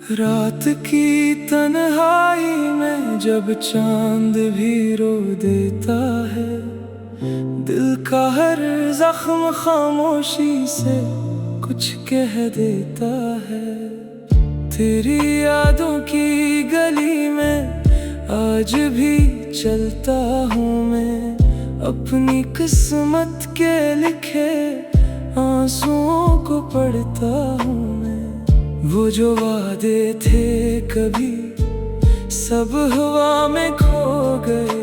रात की तन्हाई में जब चांद भी रो देता है, दिल का हर जख्म खामोशी से कुछ कह देता है। तेरी यादों की गली में आज भी चलता हूँ मैं, अपनी किस्मत के लिखे आंसुओं को पढ़ता हूँ मैं। वो जो वादे थे कभी सब हवा में खो गए,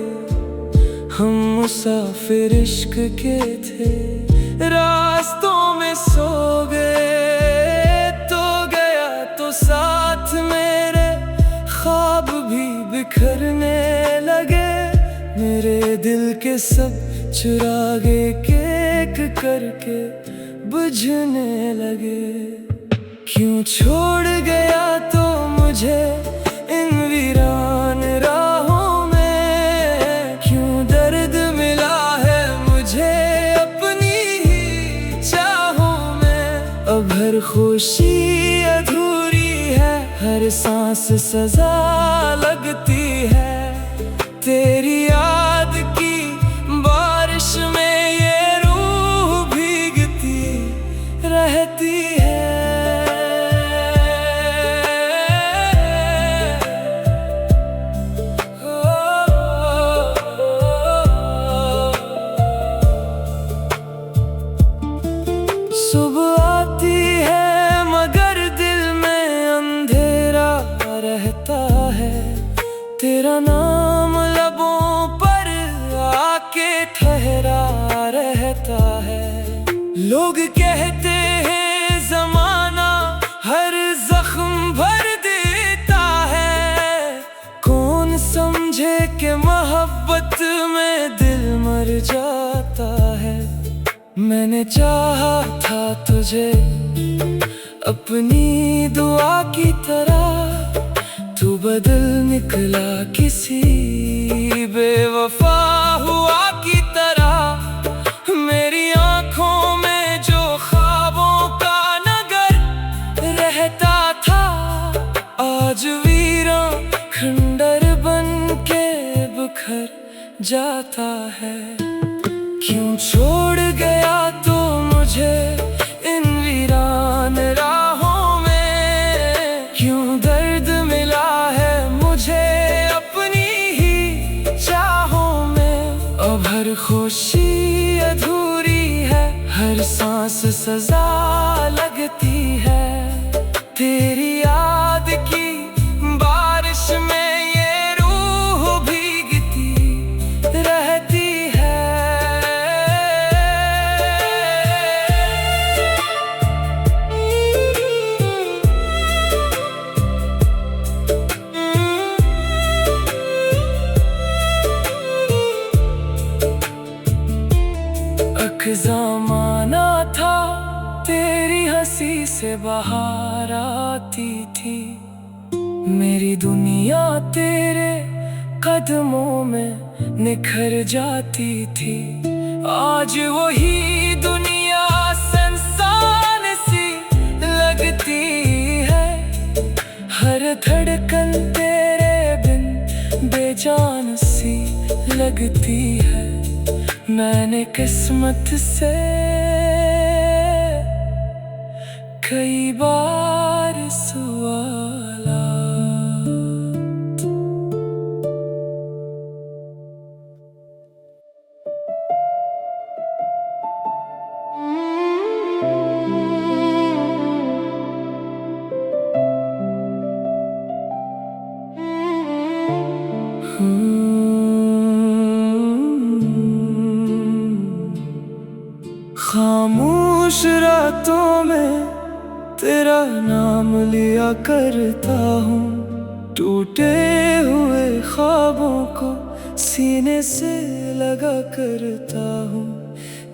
हम मुसाफिर इश्क के थे रास्तों में सो गए। तो गया तो साथ मेरे ख्वाब भी बिखरने लगे, मेरे दिल के सब चिरागे एक करके बुझने लगे। क्यों छोड़ गया तो मुझे इन वीरान राहों में, क्यों दर्द मिला है मुझे अपनी ही चाहों में। अब हर खुशी अधूरी है, हर सांस सजा लगती है, तेरी याद की बारिश में ये रूह भीगती रहती है। सुबह आती है मगर दिल में अंधेरा रहता है, तेरा नाम लबों पर आके ठहरा रहता है। लोग कहते हैं ज़माना हर जख्म भर देता है, कौन समझे कि मोहब्बत में दिल मर जाता है। मैंने चाहा था तुझे अपनी दुआ की तरह, तू बदल निकला किसी बेवफा हुआ की तरह। मेरी आंखों में जो ख्वाबों का नगर रहता था, आज वीरान खंडर बन के बिखर जाता है। क्यों छोड़ गया तो मुझे इन वीरान राहों में, क्यों दर्द मिला है मुझे अपनी ही चाहों में। अब हर खुशी अधूरी है, हर सांस सजा लगती है, तेरी याद की बारिश में ये रूह भीगती रहती है। ज़माना था तेरी हंसी से बाहर आती थी, मेरी दुनिया तेरे कदमों में निखर जाती थी। आज वही दुनिया सुनसान सी लगती है, हर धड़कन तेरे बिन बेजान सी लगती है। मैंने किस्मत से कई बार सवाला। खामोश रातों में तेरा नाम लिया करता हूँ, टूटे हुए ख्वाबों को सीने से लगा करता हूँ।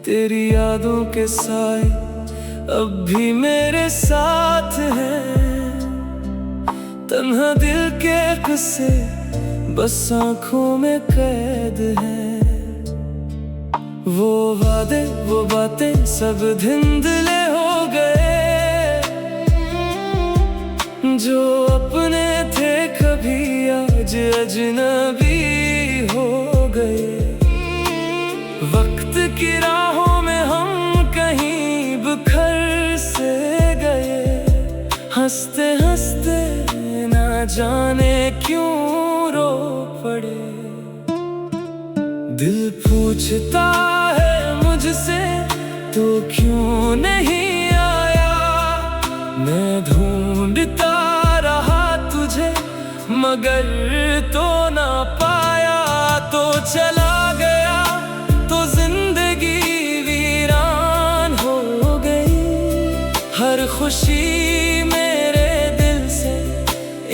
तेरी यादों के साए अब भी मेरे साथ हैं, तन्हा दिल के किस्से बस आँखों में कैद हैं। वो वादे वो बातें सब धुंधले हो गए, जो अजनबी हो गए। वक्त की राहों में हम कहीं बिखर से गए। हंसते हंसते ना जाने क्यों रो पड़े। दिल पूछता है मुझसे तो क्यों नहीं आया। मैं ढूंढता रहा तुझे मगर तो ना पाया। तो चला गया तो जिंदगी वीरान हो गई। हर खुशी मेरे दिल से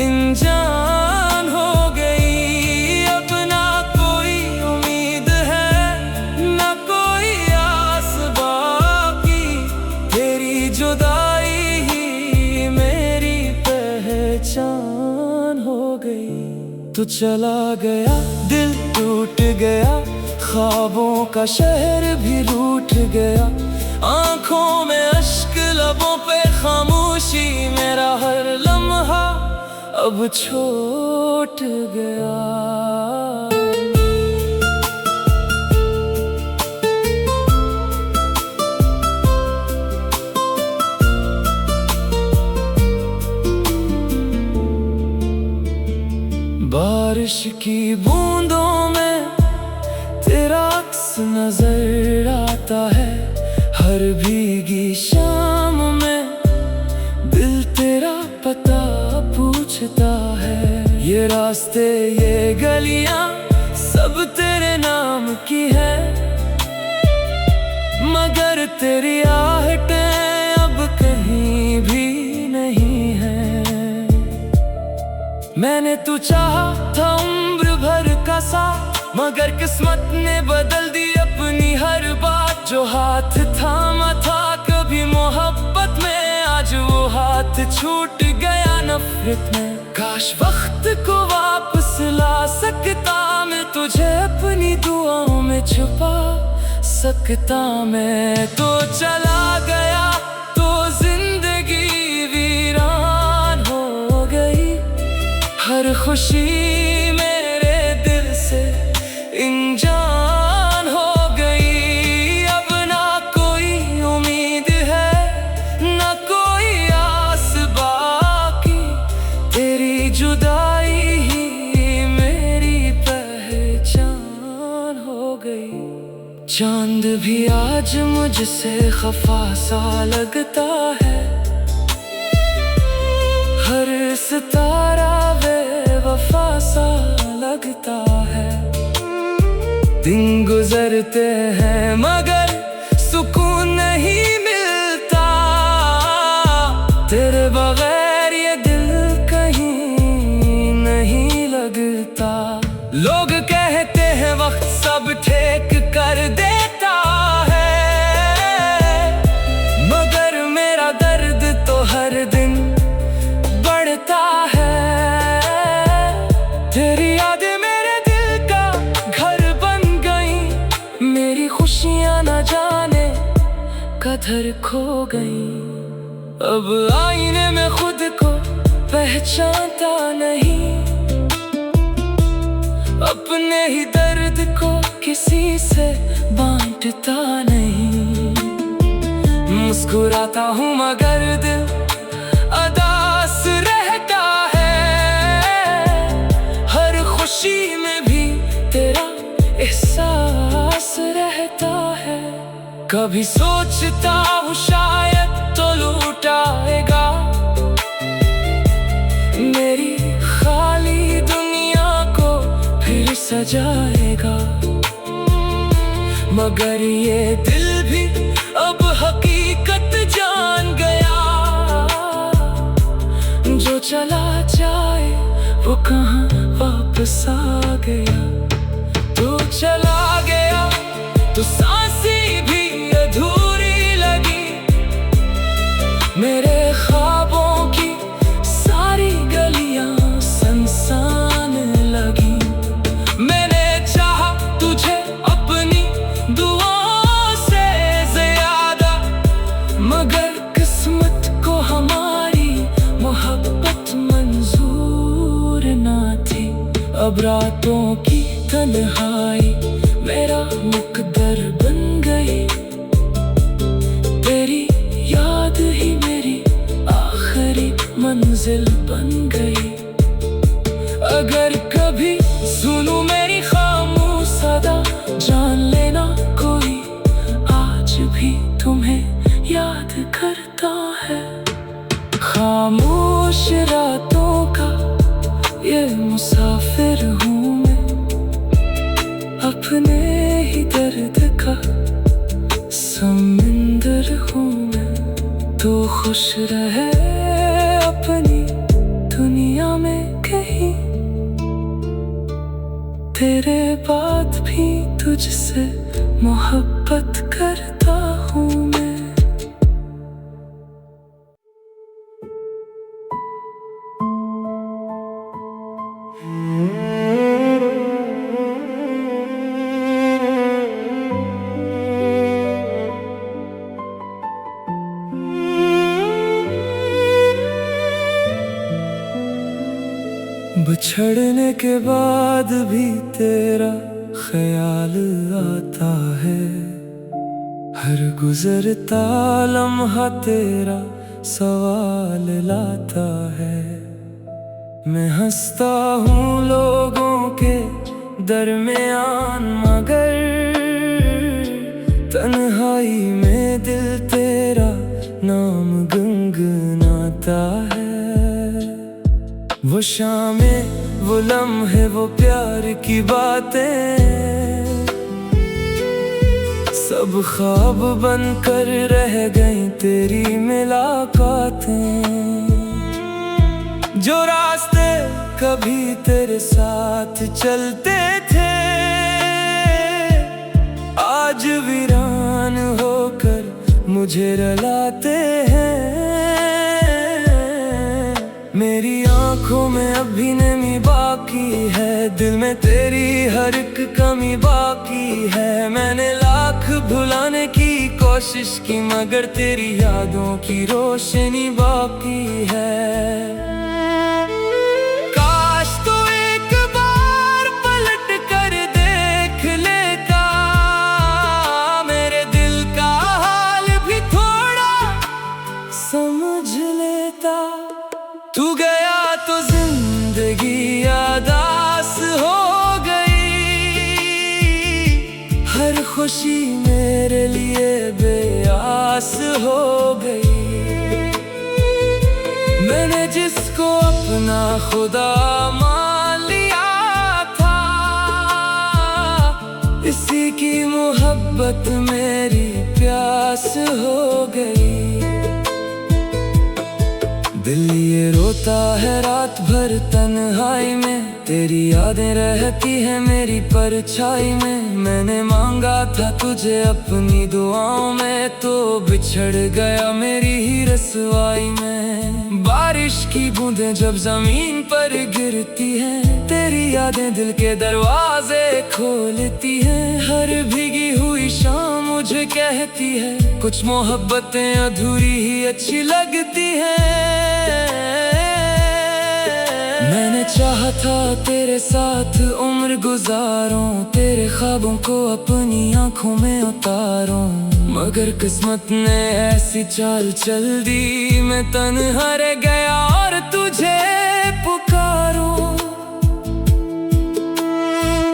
इंजान हो गई। अब ना कोई उम्मीद है ना कोई आस बाकी। तेरी जुदाई ही मेरी पहचान हो गई। तू चला गया दिल टूट गया। ख्वाबों का शहर भी रूठ गया। आंखों में अश्क लबों पे खामोशी। मेरा हर लम्हा अब छूट गया। बारिश की बूंदों में तेरा अक्स नजर आता है। हर भीगी शाम में दिल तेरा पता पूछता है। ये रास्ते ये गलियां सब तेरे नाम की है। मगर तेरी आहटें अब कहीं भी नहीं है। मैंने तू चाहा था उम्र भर का साथ मगर किस्मत ने बदल दी अपनी हर बात। जो हाथ थामा था कभी मोहब्बत में आज वो हाथ छूट गया नफरत में। काश वक्त को वापस ला सकता मैं तुझे अपनी दुआओं में छुपा सकता। मैं तो चला गया तो जिंदगी वीरान हो गई। हर खुशी मेरे दिल से इंजान हो गई। अब ना कोई उम्मीद है ना कोई आस बाकी। तेरी जुदाई ही मेरी पहचान हो गई। चांद भी आज मुझसे खफा सा लगता है। हर सितारा बेवफा सा लगता है। दिन गुजरते हैं मगर सुकून नहीं मिलता। तेरे बगैर ये दिल कहीं नहीं लगता। लोग कहते हैं वक्त सब ठीक कर देता है। मगर मेरा दर्द तो हर दिन बढ़ता है। तेरी यादें मेरे दिल का घर बन गई। मेरी खुशियां न जाने कदर खो गई। अब आईने में खुद को पहचानता नहीं। अपने ही दर्द को किसी से बांटता नहीं। मुस्कुराता हूँ मगर दिल अदास रहता है। हर खुशी में भी तेरा एहसास रहता है। कभी सोचता हूँ शायद तो लौटाएगा मेरी खाली दुनिया को फिर सजाएगा। मगर ये दिल भी अब हकीकत जान गया। जो चला जाए वो कहाँ वापस आ गया। तू चला गया तो सांसें भी अधूरी लगी। मेरे ख्वाबों की सारी गलियां सुनसान लगी। मैंने चाहा तुझे अपनी दुआओं से ज्यादा। मगर किस्मत को हमारी मोहब्बत मंजूर ना थी। अब रातों की तन्हाई मेरा मुकद्दर बन गई। तेरी याद ही मेरी आखिरी मंजिल बन गई। अगर कभी सुनूं मेरी खामोश सदा, जान लेना कोई आज भी तुम्हें याद करता है। खामोश रातों का ये मुसाफिर हूँ मैं, अपने ही दर्द का समंदर हूँ मैं। तो खुश रहे अपनी दुनिया में कहीं, तेरे बाद भी तुझसे मोहब्बत करता हूँ मैं। बिछड़ने के बाद भी तेरा ख्याल आता है, हर गुजरता लम्हा तेरा सवाल लाता है। मैं हंसता हूँ लोगों के दरमियान, मगर तन्हाई में दिल तेरा नाम गुनगुनाता है। वो शामें, वो लम्हे, वो प्यार की बातें सब ख्वाब बनकर रह गई तेरी मुलाकातें। जो रास्ते कभी तेरे साथ चलते थे आज वीरान होकर मुझे रुलाते हैं। मेरी आँखों में अभी नमी बाकी है, दिल में तेरी हर एक कमी बाकी है। मैंने लाख भुलाने की कोशिश की मगर तेरी यादों की रोशनी बाकी है। काश तो एक बार पलट कर देख लेता, मेरे दिल का हाल भी थोड़ा समझ लेता। तू गया तो जिंदगी यादास हो गई, हर खुशी मेरे लिए बेआस हो गई। मैंने जिसको अपना खुदा मान लिया था, इसी की मोहब्बत मेरी प्यास हो गई। दिल ये रोता है रात भर तन्हाई में, तेरी यादें रहती है मेरी परछाई में। मैंने मांगा था तुझे अपनी दुआओं में, तो बिछड़ गया मेरी ही रसवाई में। बारिश की बूंदें जब जमीन पर गिरती हैं, तेरी यादें दिल के दरवाजे खोलती हैं। हर भीगी हुई शाम मुझे कहती है कुछ मोहब्बतें अधूरी ही अच्छी लगती हैं। मैंने चाहा था तेरे साथ उम्र गुजारूं, तेरे ख्वाबों को अपनी आंखों में उतारूं, मगर किस्मत ने ऐसी चाल चल दी, मैं तन्हा रह गया और तुझे पुकारूं।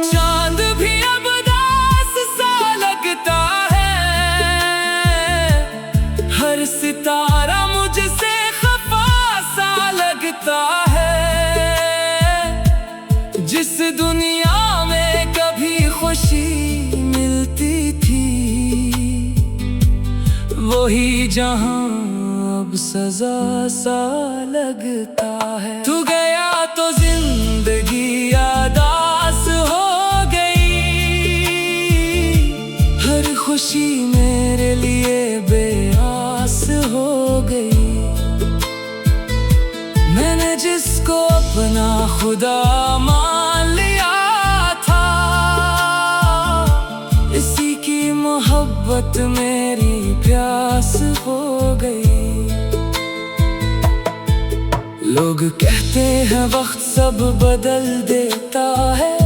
चांद भी अब उदास सा लगता है, हर सितारा मुझसे खफा सा लगता है। जिस दुनिया में कभी खुशी मिलती थी, वही जहां अब सजा सा लगता है। तू गया तो जिंदगी यादास हो गई, हर खुशी मेरे लिए बेआस हो गई। मैंने जिसको अपना खुदा मान लिया था, इसी की मोहब्बत मेरी प्यास हो गई। लोग कहते हैं वक्त सब बदल देता है,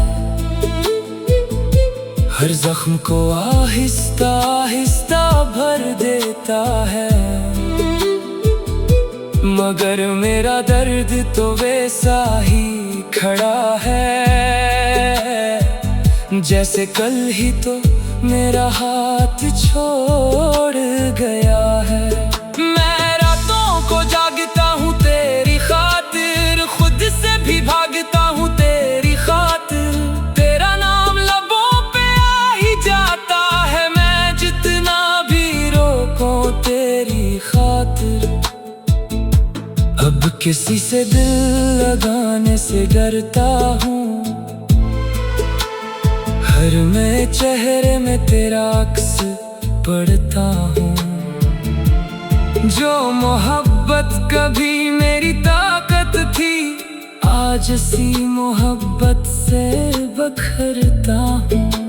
हर जख्म को आहिस्ता आहिस्ता भर देता है। मगर मेरा दर्द तो वैसा ही खड़ा है, जैसे कल ही तो मेरा हाथ छोड़ गया है। मैं रातों को जागता हूँ तेरी खातिर, खुद से भी भागता हूँ तेरी खातिर। तेरा नाम लबों पे आ ही जाता है, मैं जितना भी रोकूं तेरी खातिर। अब किसी से दिल लगाने से डरता हूँ, हर मैं चेहरे में तेरा अक्स पढ़ता हूँ। जो मोहब्बत कभी मेरी ताकत थी, आज सी मोहब्बत से बखरता हूँ।